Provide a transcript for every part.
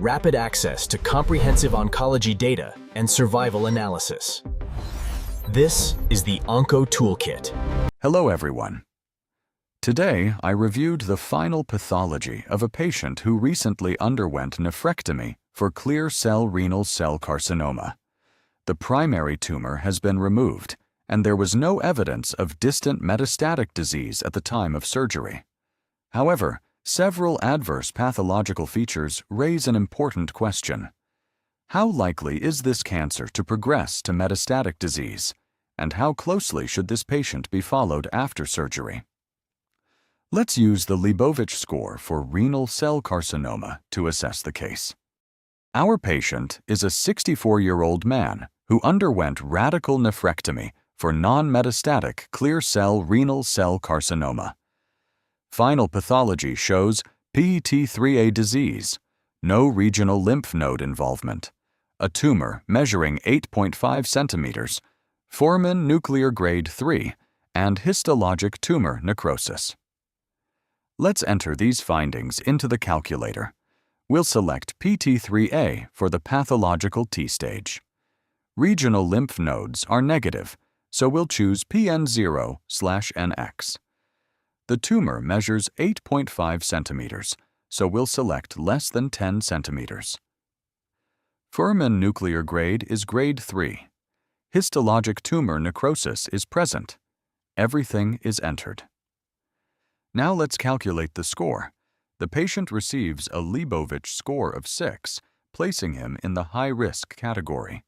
rapid access to comprehensive oncology data and survival analysis. This is the OncoToolkit. Hello everyone. Today I reviewed the final pathology of a patient who recently underwent nephrectomy for clear cell renal cell carcinoma. The primary tumor has been removed, and there was no evidence of distant metastatic disease at the time of surgery. However, several adverse pathological features raise an important question. How likely is this cancer to progress to metastatic disease, and how closely should this patient be followed after surgery? Let's use the Leibovich score for renal cell carcinoma to assess the case. Our patient is a 64-year-old man who underwent radical nephrectomy for non-metastatic clear cell renal cell carcinoma. Final pathology shows PET3A disease, no regional lymph node involvement, a tumor measuring 8.5 centimeters, foramen nuclear grade 3, and histologic tumor necrosis. Let's enter these findings into the calculator. We'll select PT3A for the pathological T stage. Regional lymph nodes are negative, so we'll choose PN0/NX. The tumor measures 8.5 centimeters, so we'll select less than 10 centimeters. Foramen nuclear grade is grade 3. Histologic tumor necrosis is present. Everything is entered. Now let's calculate the score. The patient receives a Leibovich score of 6, placing him in the high-risk category.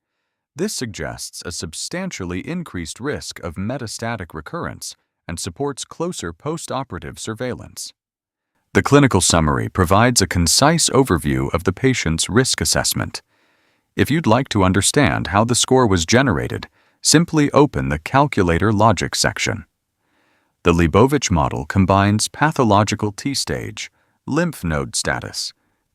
This suggests a substantially increased risk of metastatic recurrence and supports closer postoperative surveillance. The clinical summary provides a concise overview of the patient's risk assessment. If you'd like to understand how the score was generated, simply open the Calculator Logic section. The Leibovich model combines pathological T-stage, lymph node status,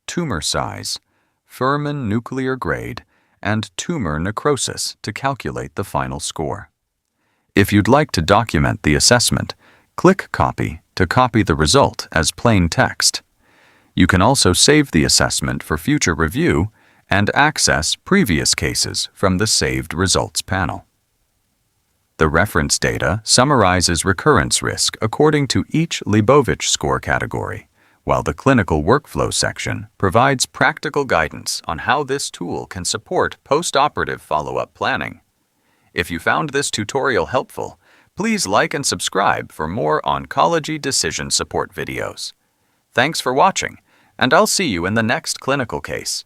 tumor size, foramen nuclear grade, and tumor necrosis to calculate the final score. If you'd like to document the assessment, click Copy to copy the result as plain text. You can also save the assessment for future review and access previous cases from the Saved Results panel. The reference data summarizes recurrence risk according to each Leibovich score category, while the clinical workflow section provides practical guidance on how this tool can support postoperative follow-up planning. If you found this tutorial helpful, please like and subscribe for more oncology decision support videos. Thanks for watching, and I'll see you in the next clinical case.